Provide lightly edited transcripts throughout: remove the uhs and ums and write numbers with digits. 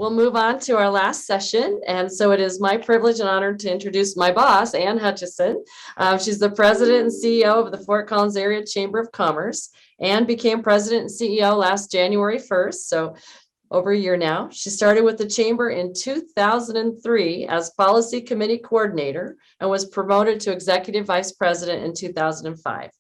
we'll move on to our last session. And so it is my privilege and honor to introduce my boss, Ann Hutchison. She's the president and CEO of the Fort Collins Area Chamber of Commerce and became president and CEO last January 1st. So over a year now. She started with the chamber in 2003 as policy committee coordinator and was promoted to executive vice president in 2005.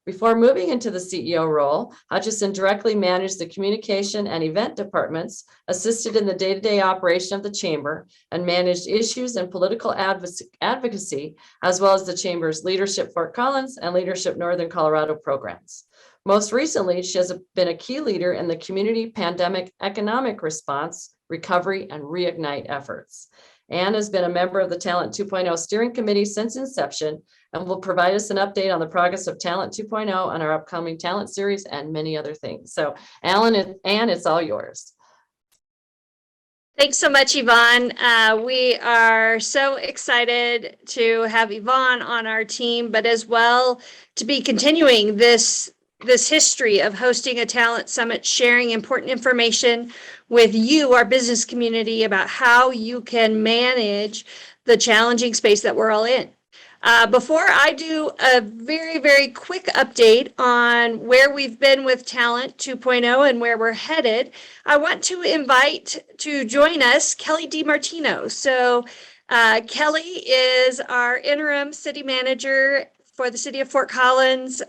Before moving into the CEO role, Hutchison directly managed the communication and event departments, assisted in the day-to-day operation of the chamber, and managed issues and political advocacy, as well as the chamber's Leadership Fort Collins and Leadership Northern Colorado programs. Most recently, she has been a key leader in the community pandemic economic response, recovery, and reignite efforts. Ann has been a member of the Talent 2.0 steering committee since inception and will provide us an update on the progress of Talent 2.0 and our upcoming talent series and many other things. So Ann, it's all yours. Thanks so much, Yvonne. We are so excited to have Yvonne on our team, but as well to be continuing this history of hosting a talent summit, sharing important information with you, our business community, about how you can manage the challenging space that we're all in. Before I do a very, very quick update on where we've been with Talent 2.0 and where we're headed, I want to invite to join us Kelly DiMartino. So Kelly is our interim city manager for the city of Fort Collins.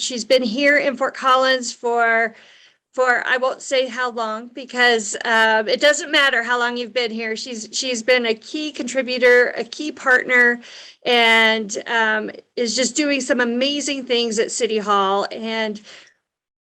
She's been here in Fort Collins for I won't say how long, because it doesn't matter how long you've been here. She's been a key contributor, a key partner, and is just doing some amazing things at City Hall. And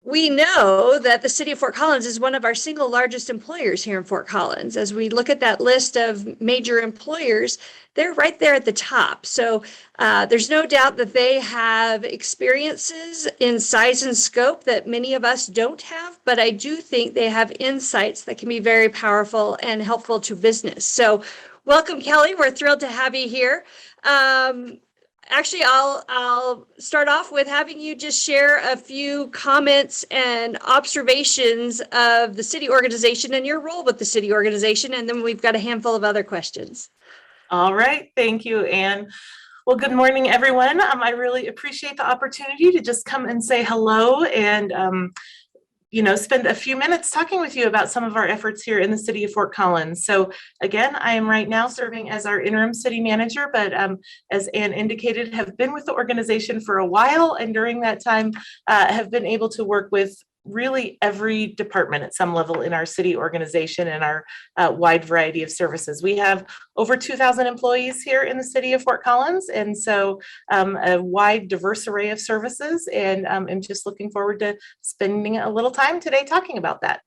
we know that the city of Fort Collins is one of our single largest employers here in Fort Collins. As we look at that list of major employers, they're right there at the top. So there's no doubt that they have experiences in size and scope that many of us don't have, but I do think they have insights that can be very powerful and helpful to business. So welcome, Kelly. We're thrilled to have you here. Actually, I'll start off with having you just share a few comments and observations of the city organization and your role with the city organization, and then we've got a handful of other questions. All right, thank you, Ann. Well, good morning, everyone. I really appreciate the opportunity to just come and say hello and spend a few minutes talking with you about some of our efforts here in the city of Fort Collins. So again, I am right now serving as our interim city manager, but as Ann indicated, have been with the organization for a while, and during that time have been able to work with really every department at some level in our city organization and our wide variety of services. We have over 2,000 employees here in the city of Fort Collins, and so a wide, diverse array of services, and I'm just looking forward to spending a little time today talking about that.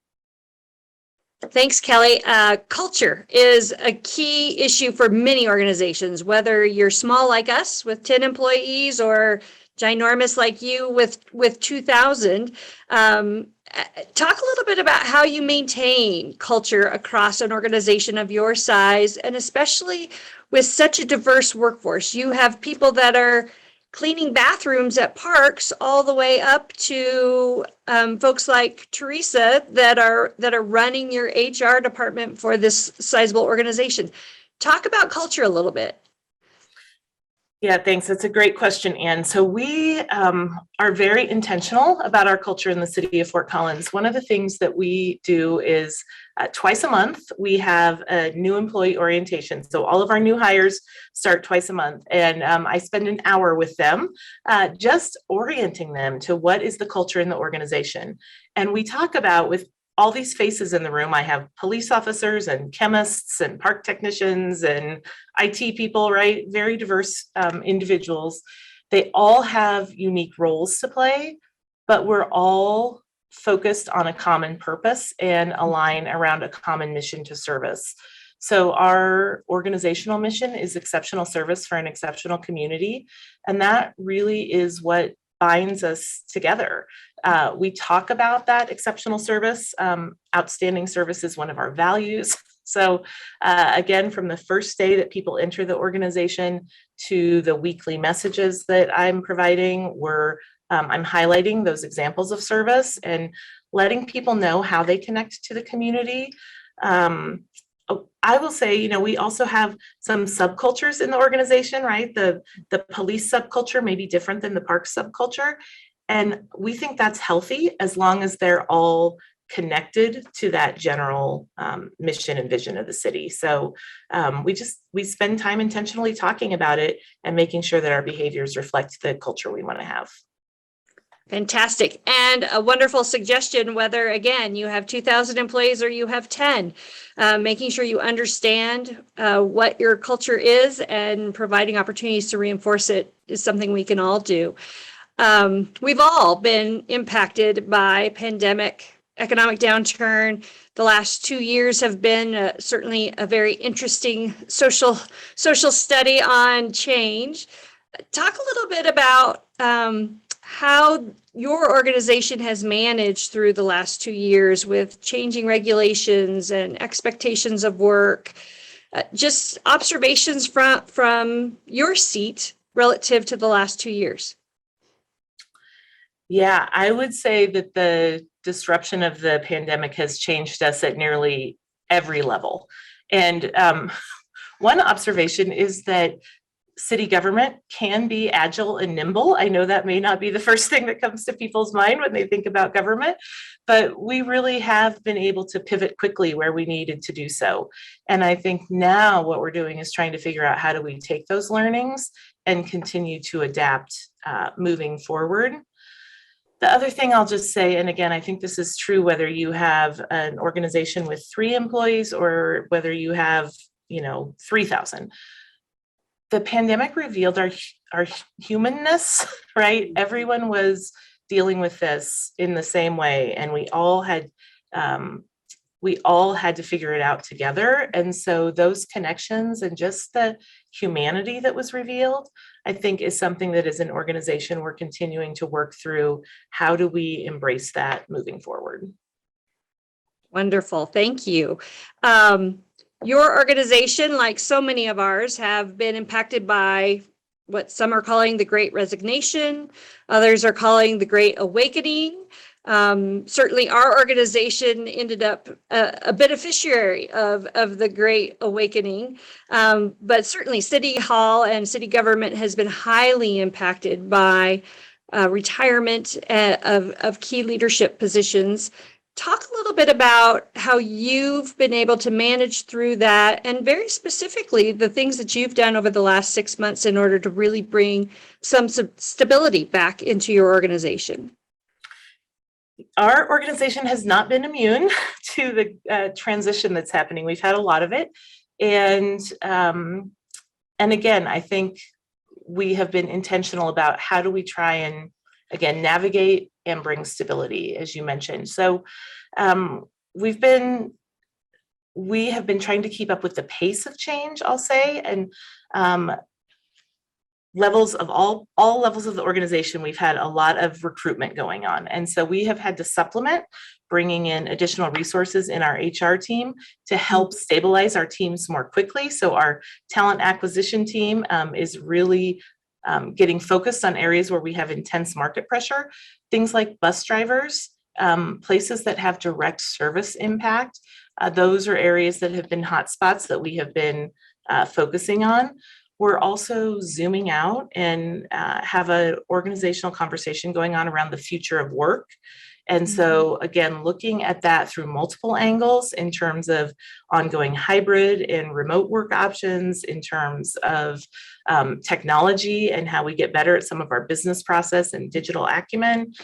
Thanks, Kelly. Culture is a key issue for many organizations, whether you're small like us with 10 employees or ginormous like you with 2,000. Talk a little bit about how you maintain culture across an organization of your size, and especially with such a diverse workforce. You have people that are cleaning bathrooms at parks all the way up to folks like Teresa that are running your HR department for this sizable organization. Talk about culture a little bit. Yeah, thanks. That's a great question, Ann. So we are very intentional about our culture in the city of Fort Collins. One of the things that we do is twice a month, we have a new employee orientation. So all of our new hires start twice a month, and I spend an hour with them just orienting them to what is the culture in the organization. And we talk about, with all these faces in the room, I have police officers and chemists and park technicians and IT people, right? Very diverse individuals. They all have unique roles to play, but we're all focused on a common purpose and align around a common mission to service. So our organizational mission is exceptional service for an exceptional community. And that really is what binds us together. We talk about that exceptional service. Outstanding service is one of our values. So again, from the first day that people enter the organization to the weekly messages that I'm providing, I'm highlighting those examples of service and letting people know how they connect to the community. I will say, we also have some subcultures in the organization, right? The police subculture may be different than the park subculture. And we think that's healthy as long as they're all connected to that general mission and vision of the city. So we spend time intentionally talking about it and making sure that our behaviors reflect the culture we want to have. Fantastic. And a wonderful suggestion, whether, again, you have 2,000 employees or you have 10, making sure you understand what your culture is and providing opportunities to reinforce it is something we can all do. We've all been impacted by pandemic, economic downturn. The last 2 years have been certainly a very interesting social study on change. Talk a little bit about how your organization has managed through the last 2 years with changing regulations and expectations of work. Just observations from your seat relative to the last 2 years. Yeah, I would say that the disruption of the pandemic has changed us at nearly every level. And one observation is that city government can be agile and nimble. I know that may not be the first thing that comes to people's mind when they think about government, but we really have been able to pivot quickly where we needed to do so. And I think now what we're doing is trying to figure out how do we take those learnings and continue to adapt moving forward. The other thing I'll just say, and again, I think this is true whether you have an organization with 3 employees or whether you have, 3,000. The pandemic revealed our humanness, right? Everyone was dealing with this in the same way, and we all had to figure it out together. And so those connections and just the humanity that was revealed, I think, is something that as an organization we're continuing to work through. How do we embrace that moving forward? Wonderful. Thank you. Your organization, like so many of ours, have been impacted by what some are calling the Great Resignation, others are calling the Great Awakening. Certainly our organization ended up a beneficiary of the Great Awakening, but certainly City Hall and city government has been highly impacted by retirement of key leadership positions. Talk a little bit about how you've been able to manage through that, and very specifically the things that you've done over the last 6 months in order to really bring some stability back into your organization. Our organization has not been immune to the transition that's happening. We've had a lot of it. And again, I think we have been intentional about how do we try and, again, navigate and bring stability, as you mentioned. So we have been trying to keep up with the pace of change, I'll say, and levels of all levels of the organization. We've had a lot of recruitment going on. And so we have had to supplement bringing in additional resources in our HR team to help stabilize our teams more quickly. So our talent acquisition team is really getting focused on areas where we have intense market pressure, things like bus drivers, places that have direct service impact. Those are areas that have been hotspots that we have been focusing on. We're also zooming out and have an organizational conversation going on around the future of work. And so, again, looking at that through multiple angles in terms of ongoing hybrid and remote work options, in terms of technology and how we get better at some of our business process and digital acumen.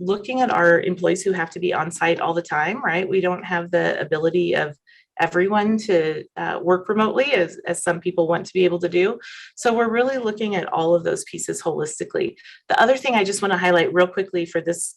Looking at our employees who have to be on site all the time, right? We don't have the ability of everyone to work remotely as some people want to be able to do. So we're really looking at all of those pieces holistically. The other thing I just want to highlight real quickly for this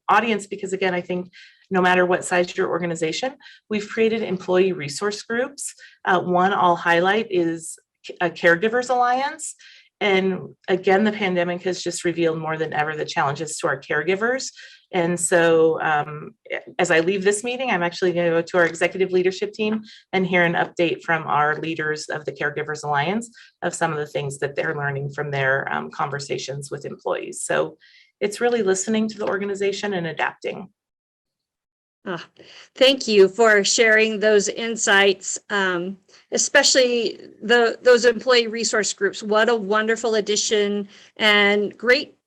audience, because again, I think no matter what size your organization, we've created employee resource groups. One I'll highlight is a Caregivers Alliance. And again, the pandemic has just revealed more than ever the challenges to our caregivers. And so as I leave this meeting, I'm actually going to go to our executive leadership team and hear an update from our leaders of the Caregivers Alliance of some of the things that they're learning from their conversations with employees. So it's really listening to the organization and adapting. Ah, thank you for sharing those insights, especially those employee resource groups. What a wonderful addition and great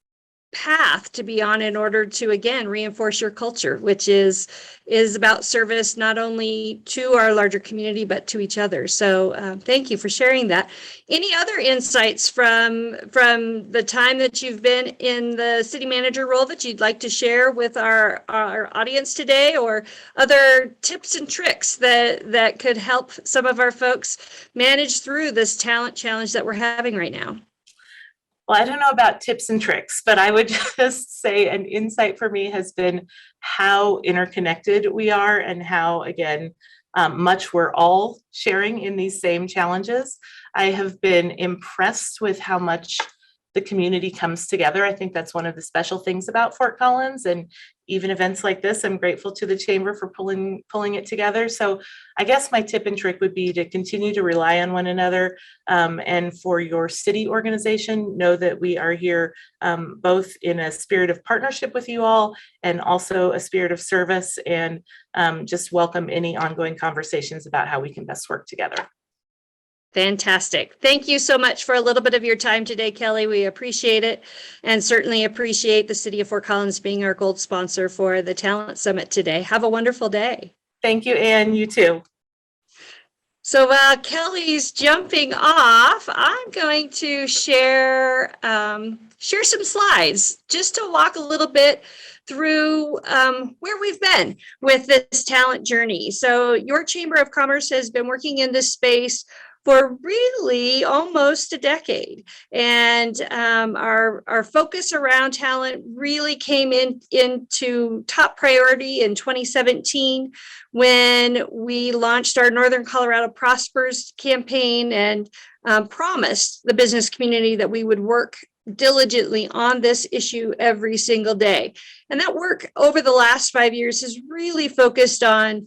path to be on in order to, again, reinforce your culture, which is about service not only to our larger community but to each other. So thank you for sharing that. Any other insights from the time that you've been in the city manager role that you'd like to share with our audience today, or other tips and tricks that could help some of our folks manage through this talent challenge that we're having right now? Well, I don't know about tips and tricks, but I would just say an insight for me has been how interconnected we are and how, again, much we're all sharing in these same challenges. I have been impressed with how much the community comes together. I think that's one of the special things about Fort Collins, and even events like this, I'm grateful to the chamber for pulling it together. So I guess my tip and trick would be to continue to rely on one another, and for your city organization, know that we are here both in a spirit of partnership with you all and also a spirit of service, and just welcome any ongoing conversations about how we can best work together. Fantastic. Thank you so much for a little bit of your time today, Kelly. We appreciate it, and certainly appreciate the City of Fort Collins being our gold sponsor for the Talent Summit today. Have a wonderful day. Thank you, Anne. You too. So while Kelly's jumping off, I'm going to share some slides just to walk a little bit through where we've been with this talent journey. So your Chamber of Commerce has been working in this space for really almost a decade. And our focus around talent really came into top priority in 2017 when we launched our Northern Colorado Prospers campaign and promised the business community that we would work diligently on this issue every single day. And that work over the last 5 years has really focused on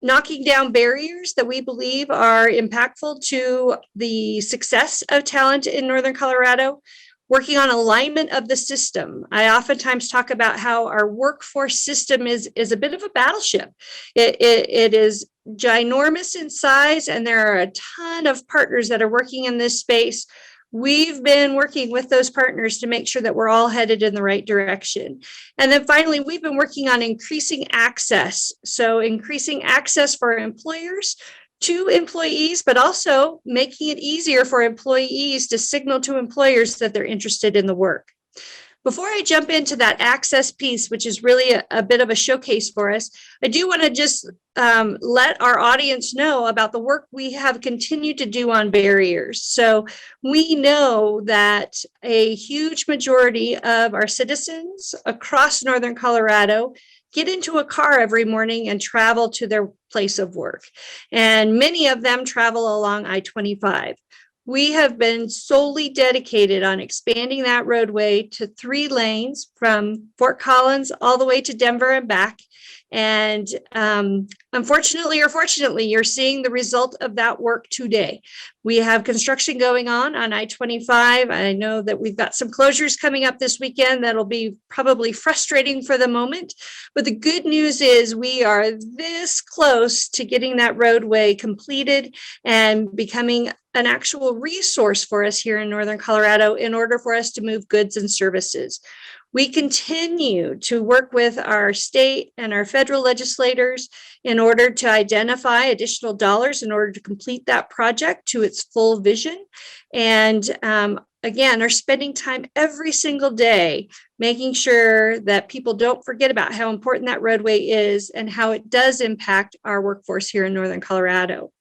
knocking down barriers that we believe are impactful to the success of talent in Northern Colorado, working on alignment of the system. I oftentimes talk about how our workforce system is a bit of a battleship. It is ginormous in size, and there are a ton of partners that are working in this space. We've been working with those partners to make sure that we're all headed in the right direction. And then finally, we've been working on increasing access. So increasing access for employers to employees, but also making it easier for employees to signal to employers that they're interested in the work. Before I jump into that access piece, which is really a bit of a showcase for us, I do want to just let our audience know about the work we have continued to do on barriers. So we know that a huge majority of our citizens across Northern Colorado get into a car every morning and travel to their place of work. And many of them travel along I-25. We have been solely dedicated on expanding that roadway to 3 lanes from Fort Collins all the way to Denver and back. And unfortunately or fortunately, you're seeing the result of that work today. We have construction going on I-25. I know that we've got some closures coming up this weekend that'll be probably frustrating for the moment. But the good news is we are this close to getting that roadway completed and becoming an actual resource for us here in Northern Colorado in order for us to move goods and services. We continue to work with our state and our federal legislators in order to identify additional dollars in order to complete that project to its full vision. And again, are spending time every single day making sure that people don't forget about how important that roadway is and how it does impact our workforce here in Northern Colorado.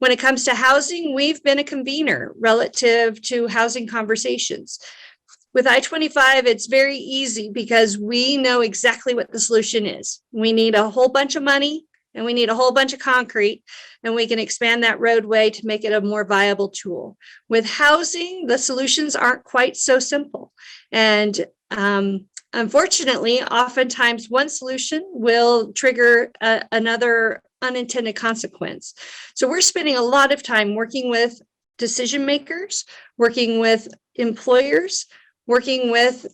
When it comes to housing, we've been a convener relative to housing conversations. With I-25, it's very easy because we know exactly what the solution is. We need a whole bunch of money and we need a whole bunch of concrete, and we can expand that roadway to make it a more viable tool. With housing, the solutions aren't quite so simple. And unfortunately, oftentimes one solution will trigger another unintended consequence. So we're spending a lot of time working with decision makers, working with employers, working with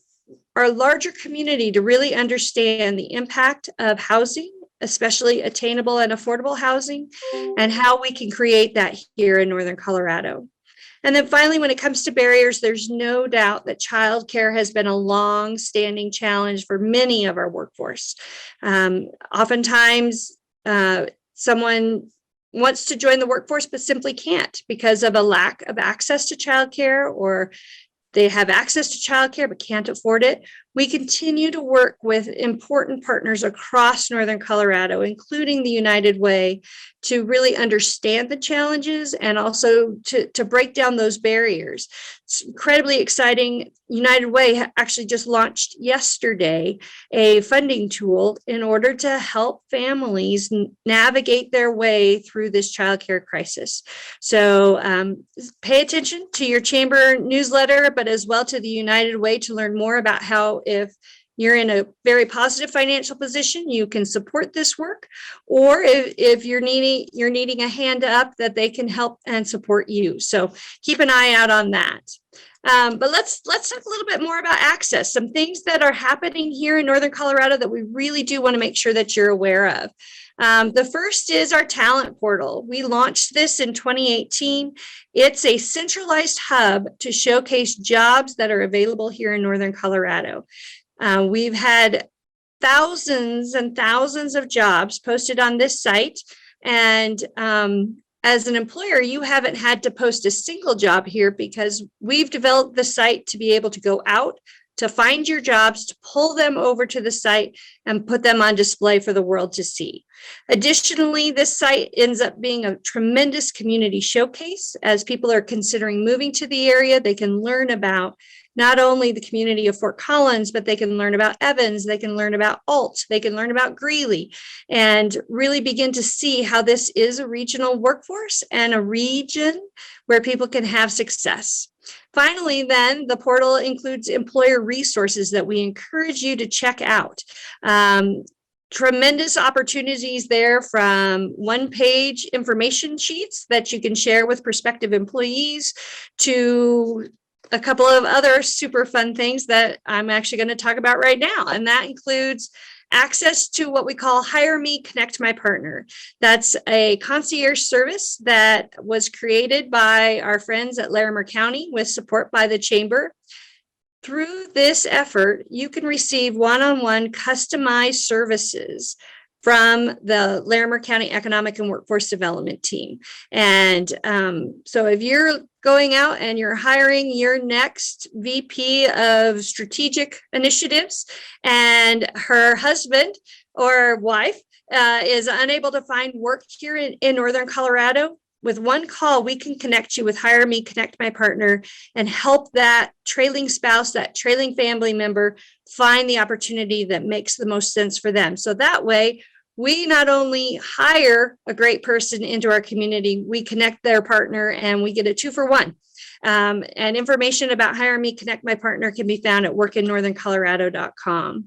our larger community to really understand the impact of housing, especially attainable and affordable housing, and how we can create that here in Northern Colorado. And then finally, when it comes to barriers, there's no doubt that childcare has been a long-standing challenge for many of our workforce. Oftentimes, someone wants to join the workforce but simply can't because of a lack of access to childcare, or they have access to childcare but can't afford it. We continue to work with important partners across Northern Colorado, including the United Way, to really understand the challenges and also to break down those barriers. It's incredibly exciting. United Way actually just launched yesterday a funding tool in order to help families navigate their way through this childcare crisis. So pay attention to your chamber newsletter, but as well to the United Way to learn more about how, if you're in a very positive financial position, you can support this work, or if you're needing a hand up, that they can help and support you. So keep an eye out on that. But let's talk a little bit more about access, some things that are happening here in Northern Colorado that we really do want to make sure that you're aware of. The first is our talent portal. We launched this in 2018. It's a centralized hub to showcase jobs that are available here in Northern Colorado. We've had thousands and thousands of jobs posted on this site. And as an employer, you haven't had to post a single job here because we've developed the site to be able to go out, to find your jobs, to pull them over to the site and put them on display for the world to see. Additionally, this site ends up being a tremendous community showcase. As people are considering moving to the area, they can learn about not only the community of Fort Collins, but they can learn about Evans, they can learn about Alt, they can learn about Greeley, and really begin to see how this is a regional workforce and a region where people can have success. Finally, then, the portal includes employer resources that we encourage you to check out. Tremendous opportunities there, from one-page information sheets that you can share with prospective employees to a couple of other super fun things that I'm actually going to talk about right now. And that includes access to what we call Hire Me, Connect My Partner. That's a concierge service that was created by our friends at Larimer County with support by the Chamber. Through this effort, you can receive one-on-one customized services from the Larimer County Economic and Workforce Development team. And so if you're going out and you're hiring your next VP of strategic initiatives and her husband or wife is unable to find work here in Northern Colorado, with one call, we can connect you with Hire Me, Connect My Partner, and help that trailing spouse, that trailing family member, find the opportunity that makes the most sense for them. So that way, we not only hire a great person into our community, we connect their partner and we get a 2-for-1. And information about Hire Me, Connect My Partner can be found at workinnortherncolorado.com.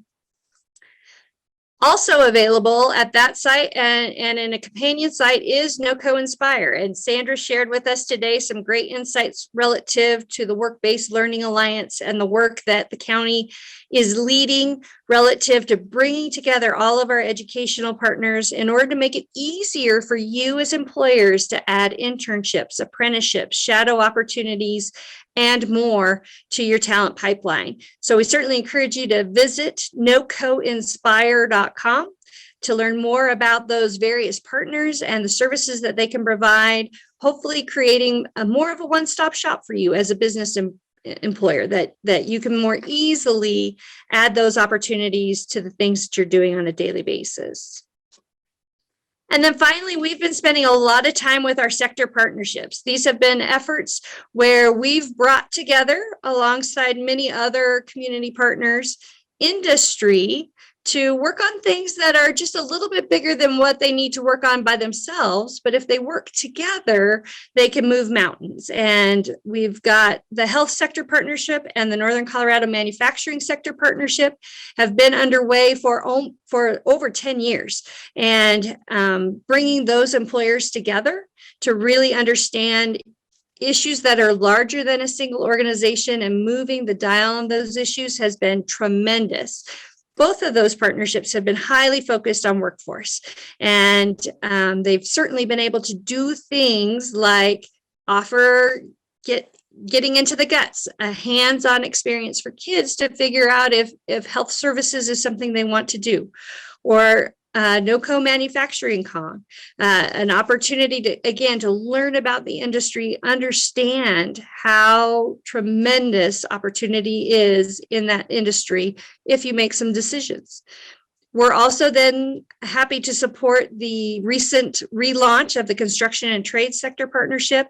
Also available at that site and in a companion site is NOCO Inspire. And Sandra shared with us today some great insights relative to the Work-Based Learning Alliance and the work that the county is leading relative to bringing together all of our educational partners in order to make it easier for you as employers to add internships, apprenticeships, shadow opportunities, and more to your talent pipeline. So we certainly encourage you to visit nocoinspire.com to learn more about those various partners and the services that they can provide, hopefully creating more of a one-stop shop for you as a business employer, that you can more easily add those opportunities to the things that you're doing on a daily basis. And then finally, we've been spending a lot of time with our sector partnerships. These have been efforts where we've brought together, alongside many other community partners, industry to work on things that are just a little bit bigger than what they need to work on by themselves. But if they work together, they can move mountains. And we've got the health sector partnership and the Northern Colorado manufacturing sector partnership have been underway for over 10 years. And bringing those employers together to really understand issues that are larger than a single organization and moving the dial on those issues has been tremendous. Both of those partnerships have been highly focused on workforce, and they've certainly been able to do things like offer getting into the guts, a hands-on experience for kids to figure out if health services is something they want to do, or no co-manufacturing an opportunity to learn about the industry, understand how tremendous opportunity is in that industry if you make some decisions. We're also then happy to support the recent relaunch of the construction and trade sector partnership,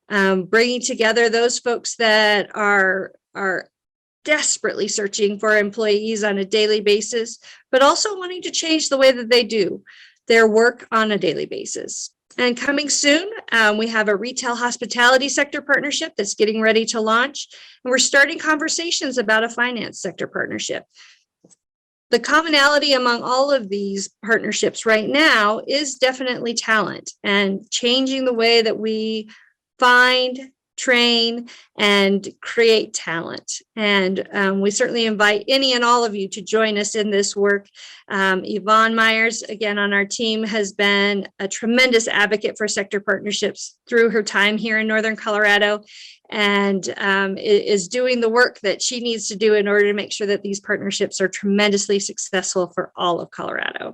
bringing together those folks that are desperately searching for employees on a daily basis, but also wanting to change the way that they do their work on a daily basis. And coming soon, we have a retail hospitality sector partnership that's getting ready to launch. And we're starting conversations about a finance sector partnership. The commonality among all of these partnerships right now is definitely talent and changing the way that we find, train, and create talent. And we certainly invite any and all of you to join us in this work. Yvonne Myers, again, on our team, has been a tremendous advocate for sector partnerships through her time here in Northern Colorado, and is doing the work that she needs to do in order to make sure that these partnerships are tremendously successful for all of Colorado.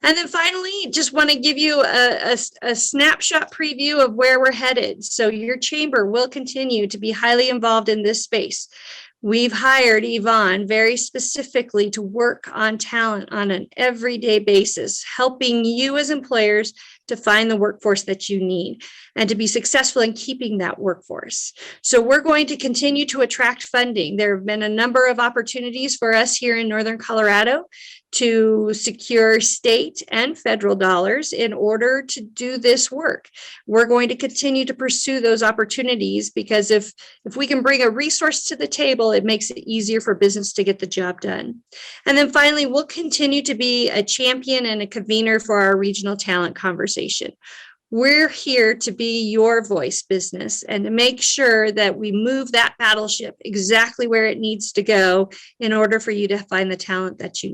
And then finally, just want to give you a snapshot preview of where we're headed. So your chamber will continue to be highly involved in this space. We've hired Yvonne very specifically to work on talent on an everyday basis, helping you as employers to find the workforce that you need and to be successful in keeping that workforce. So we're going to continue to attract funding. There have been a number of opportunities for us here in Northern Colorado to secure state and federal dollars in order to do this work. We're going to continue to pursue those opportunities because if we can bring a resource to the table, it makes it easier for business to get the job done. And then finally, we'll continue to be a champion and a convener for our regional talent conversation. We're here to be your voice, business, and to make sure that we move that battleship exactly where it needs to go in order for you to find the talent that you need.